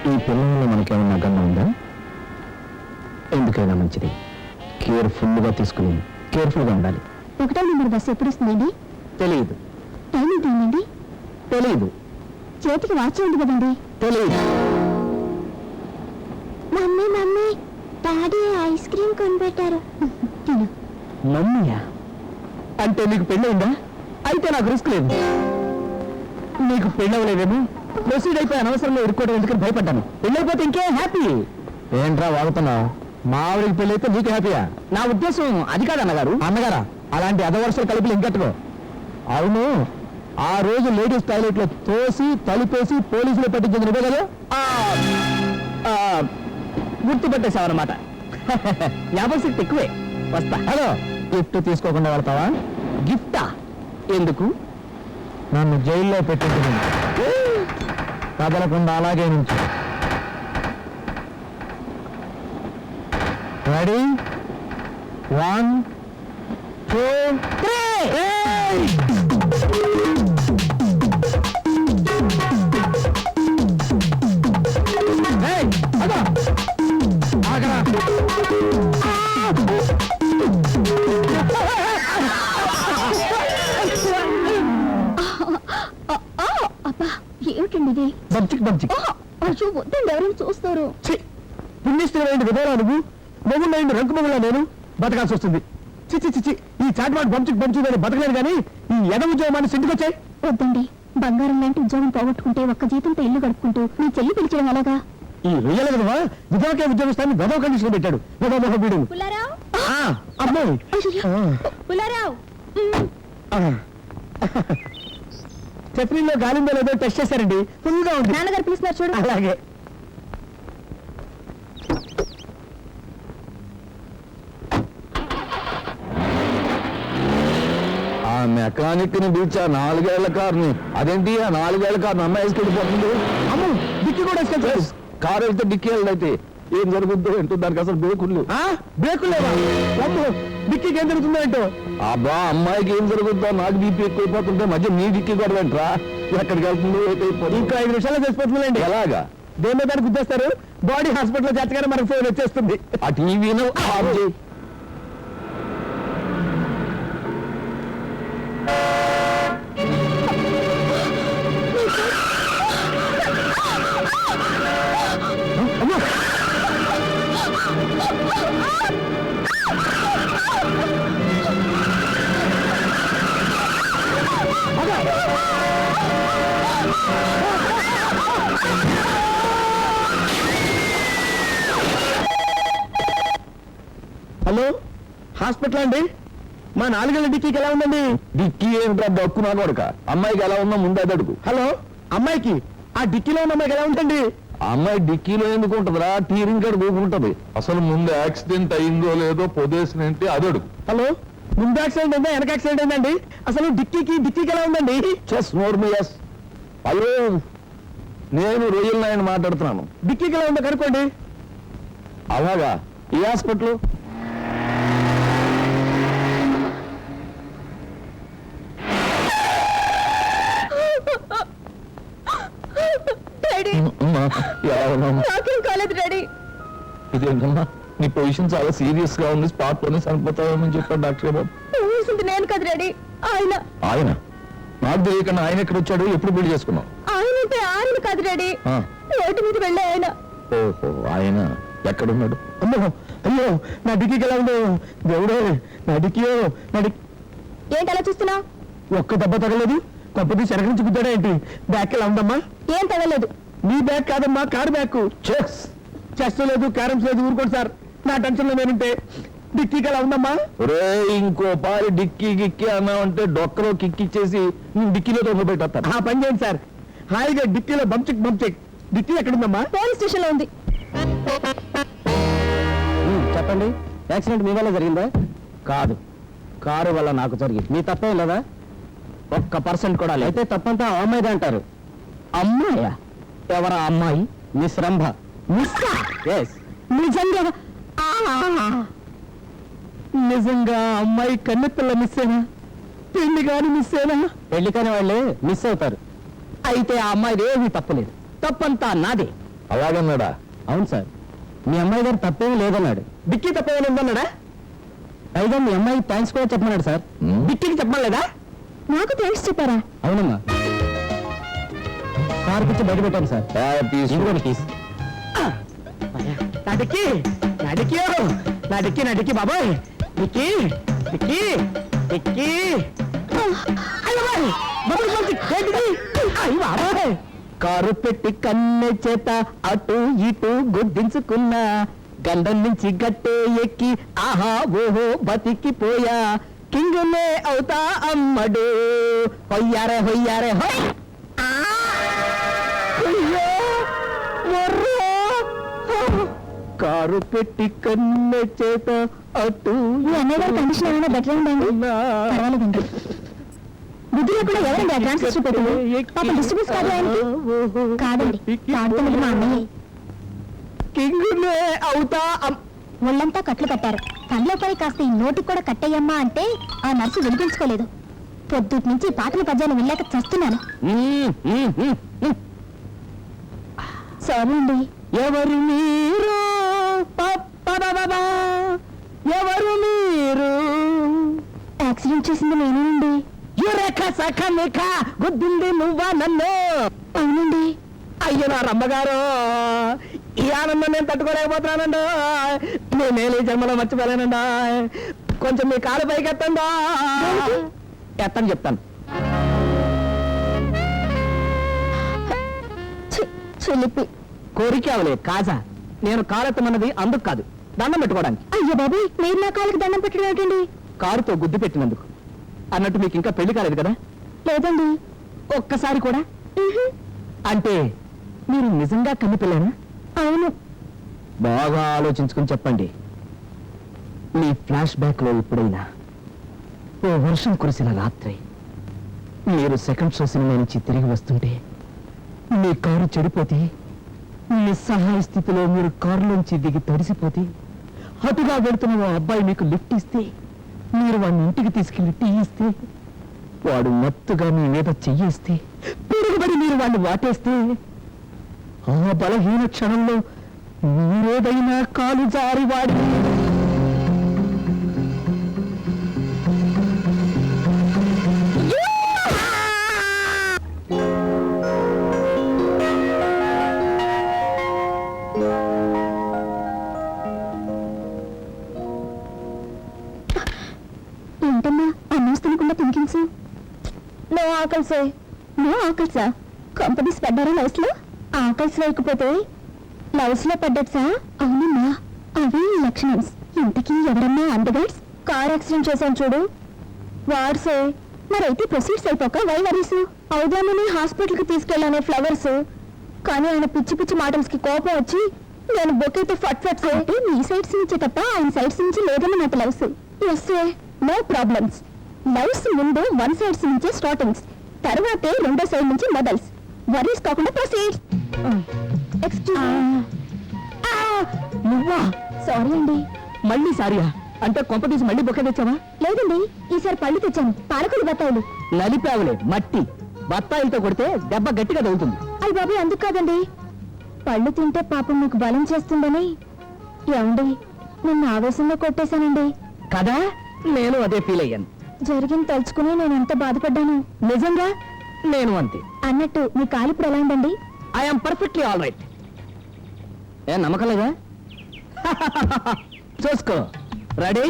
ఈ పిల్లల్లో మనకేమన్నా గండం ఉందా? ఎందుకైనా మంచిది కేర్ఫుల్గా తీసుకుని కేర్ఫుల్గా ఉండాలి. 1వ నెంబర్ బస్సు ఎప్పుడు వస్తుందండి? తెలియదు. టైం ఏంటండి? తెలియదు. చేతికి వాచ్ ఉంది కదండి? తెలియదు. Mummy mummy daddy ice cream కొనిపెట్టారు. తిను. మమ్మీయా? అంటే నీకు పెళ్ళయిందా? అయితే నాకు రిస్క్ లేదు. నీకు పెళ్ళవలేదేమో, ప్రొసీడ్ అయిపోయి అనవసరంగా ఇరుక్కోవడం ఎందుకని భయపడ్డాను. పెళ్ళైపోతే ఇంకే హ్యాపీ. ఏంట్రా వాగుతున్నావు? మా ఆవిడికి పెళ్ళైతే నీకు హ్యాపీయా? నా ఉద్దేశం అది కాదు అన్నగారు. అన్నగారా? అలాంటి అదవరుసలు కలిపి ఇంకెట్టుకో. అవును, ఆ రోజు లేడీస్ టాయిలెట్ లో తోసి తలిపేసి పోలీసులు పట్టించింది నువ్వే కదా? గుర్తుపట్టేశావన్నమాట. జ్ఞాపకశక్తి ఎక్కువే. వస్తా. హలో, గిఫ్ట్ తీసుకోకుండా వెళ్తావా? గిఫ్టా? ఎందుకు? నన్ను జైల్లో పెట్టింది. కదలకుండా అలాగే నుంచి. రెడీ? 1 2 3. ఏమిటండి ఇది? అయ్యో వద్దండి, ఎవరైనా చూస్తారు. పుణ్యస్థిరమైన విధానం నువ్వు మొగుళ్ళైంది రంకు మొగుళ్ళ నేను బతకాల్సి వస్తుంది. చిచ్చి చిచ్చి, ఈ చాట్వాడు బంచుదని బతకలేను కానీ ఈ ఎద ఉద్యోగాన్ని ఇంటికొచ్చాయి. వద్దండి, బంగారం లాంటి ఉద్యోగం పోగొట్టుకుంటే ఒక్క జీతంతో ఇల్లు గడుపుకుంటూ మీ చెల్లి పిలిచడం అలాగా? ఈ రొయ్యల విధవా విధవకే ఉద్యోగస్తాన్ని గదవ కండిషన్ పెట్టాడు. గదవ వీడు. అమ్మాయి చట్నీలో గాలిందో లేదో టెస్ట్ చేశారండి, ఫుల్గా ఉంది. నాన్నగారు పిలుస్తున్నారు చూడు. అలాగే. ఆ మెకానిక్ ని పిలిచా 4 ఏళ్ల కార్ని. అదేంటి ఆ 4 ఏళ్ల కార్ని అమ్మాయి వేసుకెళ్ళిపోతుంది? అమ్మ డిక్కీ కూడా వేసుకెళ్తారు. కారు వెళ్తే డిక్కీ వెళ్ళైతే ఏం జరుగుతుందో ఏంటో, దానికి అసలు బ్రేకులు లేవా? డిక్కీకి ఏం జరుగుతుందో ఏంటో. అబ్బా, అమ్మాయికి ఏం జరుగుతుందో నాకు బీపీ ఎక్కువైపోతుంటే మధ్య నీ డిక్కీ కూడా వెంటరా ఎక్కడికి వెళ్తుందో ఏటైపోతుంది. ఇంకా 5 నిమిషాల్లో చేసిపోతుందండి. ఎలాగా? దేని దానికి గుర్తేస్తారు. బాడీ హాస్పిటల్లో చేర్చగానే మనకు ఫోన్ వచ్చేస్తుంది. ఆ టీవీను ఆఫ్ చేయి. హలో, హాస్పిటల్ అండి. మా 4 ఏళ్ల డిక్కీకి ఎలా ఉందండి? డిక్కీ ఏంట్రా దక్కు నా కొడుక. అమ్మాయికి ఎలా ఉందో ముందు అది అడుగు. హలో, అమ్మాయికి ఆ డిక్కీలో ఉన్న అమ్మాయికి ఎలా ఉంటుంది? అమ్మాయి డిక్కీలో ఎందుకు ఉంటదిరా, టీరింగ్ కాడ కూకుంటది. అసలు ముందు యాక్సిడెంట్ అయిందో లేదో పొదేసినంటే అది అడుగు. హలో, ముందు యాక్సిడెంట్ అయిందా వెనక యాక్సిడెంట్ అయిందండి? అసలు డిక్కీకి ఎలా ఉందండి? చెస్ నోర్మియస్. హలో, నేను రొయ్యల నాయన మాట్లాడుతున్నాను. డిక్కీకి ఎలా ఉందో కనుక్కోండి. అలాగా? ఈ హాస్పిటల్? నాకేం కాలేదు డాడీ. ఇదేంటమ్మా, నీ పొజిషన్ చాలా సీరియస్ గా ఉంది, స్పాట్ లోనే చనిపోతామని చెప్పాడు డాక్టర్ బాబు. నేను కాదు డాడీ, ఆయన. ఆయన? నాకు తెలియకుండా ఆయన ఎక్కడ వచ్చాడు? ఎప్పుడు పెళ్లి చేసుకున్నావు? ఆయన అంటే ఆయన కాదు డాడీ, రోడ్డు మీద వెళ్ళే ఆయన. ఓహో, ఆయన ఎక్కడున్నాడు? అమ్మో, అయ్యో, నా డిక్కీకి ఎలా ఉందో దేవుడే. నా డిక్కీయో ఏంటి అలా చూస్తున్నావు? ఒక్క దెబ్బ తగలేదు. కొంపది శరగ నుంచి గుద్దాడా ఏంటి? బ్యాగ్ ఎలా ఉందమ్మా? ఏం తగలేదు. నీ బ్యాగ్ కాదమ్మా, కారు బ్యాగ్. చెస్ లేదు, క్యారమ్స్ లేదు. ఊరుకోండి సార్, నా టెన్షన్ లో నేనుంటే. డిక్కీకి ఎలా ఉందమ్మా? రే, ఇంకో పారి డిక్కీ గిక్కి అన్నావంటే డొక్కలో కిక్కిచ్చేసి డిక్కీలో దొంగ పెట్టేస్తాను. ఆ పని చేయండి సార్, హాయిగా డిక్కీలో బంచిక్. డిక్కీ ఎక్కడుందమ్మా? పోలీస్ స్టేషన్ లో ఉంది. చెప్పండి, యాక్సిడెంట్ మీ వల్ల జరిగిందా? కాదు, కారు వల్ల నాకు జరిగింది. మీ తప్పేం లేదా? 1% కూడా లేదు. అయితే తప్పంతా ఆ అమ్మాయిదే అంటారు. అమ్మాయా? ఎవరా అమ్మాయి? మిస్ రంభ. నిజంగా అమ్మాయి కన్నెపిల్ల మిస్సేనా? పెళ్లి కాని మిస్సేనా? పెళ్లి కాని వాళ్ళే మిస్ అవుతారు. అయితే ఆ అమ్మాయిది ఏమీ తప్పలేదు, తప్పంతా నాదే. అలాగన్నాడా? అవును సార్, మీ అమ్మాయి గారు తప్పేమీ లేదన్నాడు. డిక్కీ తప్పేమైనా ఉందన్నాడా? పైగా మీ అమ్మాయి థ్యాంక్స్ కూడా చెప్పమన్నాడు సార్. డిక్కీకి చెప్పలేదా? నాకు థ్యాంక్స్ చెప్పారా? అవునమ్మా, కారు పిచ్చి బయట పెట్టాను సార్. ఇదిగోండి keys. నా డిక్కీ, నా డిక్కీ, నా డిక్కీ, నా డిక్కీ బాబాయ్, డిక్కీ, డిక్కీ, డిక్కీ. అయ్యో బాయ్, బాబాయ్, బాబాయ్, ఏంటిది? అయ్య బాబాయ్. కారు పెట్టి కన్నె చేత అటు ఇటు గుద్దించుకున్నా, గండం నుంచి గట్టే ఎక్కి ఆహా ఓహో బతికిపోయా, కింగునే అవుతా అమ్మడు, హొయ్యారే హొయ్యారే హొయ్. అయ్యో, మొర్రో. కారు పెట్టి కన్నె చేత అటు మీ అన్నయ్య గారి కండిషన్ ఏమైనా బెటర్ ఉందండి? పర్వాలేదండి. బుద్ధిలో కూడా ఎవరండి ఆ ట్రాన్సిస్టర్ పెట్టింది? పాపం డిస్టర్బెన్స్ కాదు ఆయనకి. కాదండి, ఆడుతున్నది మా అన్నయ్య. కింగునే అవుతా ఒళ్ళంతా కట్లు కట్టారు. కళ్ళపై కాస్త ఈ నోటికి కూడా కట్టయ్యమ్మా అంటే ఆ నర్సు వినిపించుకోలేదు. పొద్దుటి నుంచి పాటల పద్యాలు వెళ్ళాక చస్తున్నాను. సారీ అండి. ఎవరు మీరు పప్పబబబా, ఎవరు మీరు? యాక్సిడెంట్ చేసింది నేనేనండి. యురేఖ సఖ నిఖ గుద్దింది నువ్వా నన్ను? అవునండి. అయ్యో నా రమ్మగారు, ఈ ఆనందం నేను తట్టుకోలేకపోతున్నానండి. నేనేలి జన్మలో మర్చిపోలేనండి. కొంచెం మీ కాలు పైకి ఎత్తండి. ఎత్తని చెప్తాను. చెల్లిపి కోరికావులే కాజా, నేను కాలెత్తమన్నది అందుకు కాదు, దండం పెట్టుకోవడానికి. అయ్యో బాబు, మీరు నా కాళ్ళకి దండం పెట్టడం ఏంటండి? కారుతో గుద్దు పెట్టినందుకు. అన్నట్టు మీకు ఇంకా పెళ్లి కాలేదు కదా? లేదండి. ఒక్కసారి కూడా? అంటే మీరు నిజంగా కన్నిపిల్లేనా? అవును. బాగా ఆలోచించుకుని చెప్పండి. మీ ఫ్లాష్ బ్యాక్ లో ఎప్పుడైనా ఓ వర్షం కురిసిన రాత్రి మీరు సెకండ్ షో సినిమా నుంచి తిరిగి వస్తుంటే మీ కారు చెడిపోతే, నిస్సహాయ స్థితిలో మీరు కారులోంచి దిగి తడిసిపోతే, అటుగా వెళుతున్న ఓ అబ్బాయి మీకు లిఫ్ట్ ఇస్తే, మీరు వాడిని ఇంటికి తీసుకెళ్లి టీ ఇస్తే, వాడు మత్తుగా మీ మీద చెయ్యేస్తే, పిరుగుబడి మీరు వాడిని వాటేస్తే, ఆ బలహీన క్షణంలో మీరేదైనా కాలు జారి వాడి ఏంటమ్మా అన్నం తినకుండా తినికించు. నో ఆకల్సే. నో ఆకల్సా? కంపెనీస్ పడ్డారా లవ్స్ లో? ఆకల్స్ లేకపోతే లవ్స్ లో పడ్డట్సా? అవునమ్మా, అవి లక్షణమ్స్. ఇంతకీ ఎవరమ్మా అందగాడ్స్? కార్ యాక్సిడెంట్ చేశాను చూడు వాడ్సే. మరైతే ప్రొసీడ్స్ అయిపోక వై వరీసు? అవుదామని హాస్పిటల్ కి తీసుకెళ్ళానే ఫ్లవర్స్, కానీ ఆయన పిచ్చి పిచ్చి మాటల్స్ కి కోపం వచ్చి నేను బొకేతో ఫట్ ఫట్స్ అంటే మీ సైడ్స్ నుంచి తప్ప ఆయన సైడ్స్ నుంచి లేదన్నమాట loves. Yes, no problems. Loves ముందు వన్ సైడ్స్ నుంచే స్టార్టింగ్స్, తర్వాతే రెండో సైడ్ నుంచి మొదల్స్. వరీస్ కాకుండా ప్రొసీడ్స్. నువ్వా? సారీ అండి. మళ్ళీ సారియా? అంటే కొంప తీసి మళ్ళీ బొక్క తెచ్చావా? లేదండి, ఈసారి పళ్ళు తెచ్చాను, పాలకులు బత్తాయిలు. నలిపావులే మట్టి. బత్తాయిలతో కొడితే దెబ్బ గట్టిగా తగులుతుంది. అయ్యి బాబు, అందుకు కాదండి, పళ్ళు తింటే పాపం మీకు బలం చేస్తుందని. ఏమండి, నిన్న ఆవేశంలో కొట్టేశానండి కదా? నేను అదే ఫీల్ అయ్యాను. జరిగింది తలుచుకుని నేను ఎంత బాధపడ్డాను. నిజంగా నేను అంతే. అన్నట్టు మీ కాలు ఇప్పుడు ఎలా ఉందండి? I'm perfectly all right. ఏ నమ్మకం లేదా? చూసుకో. రెడీ?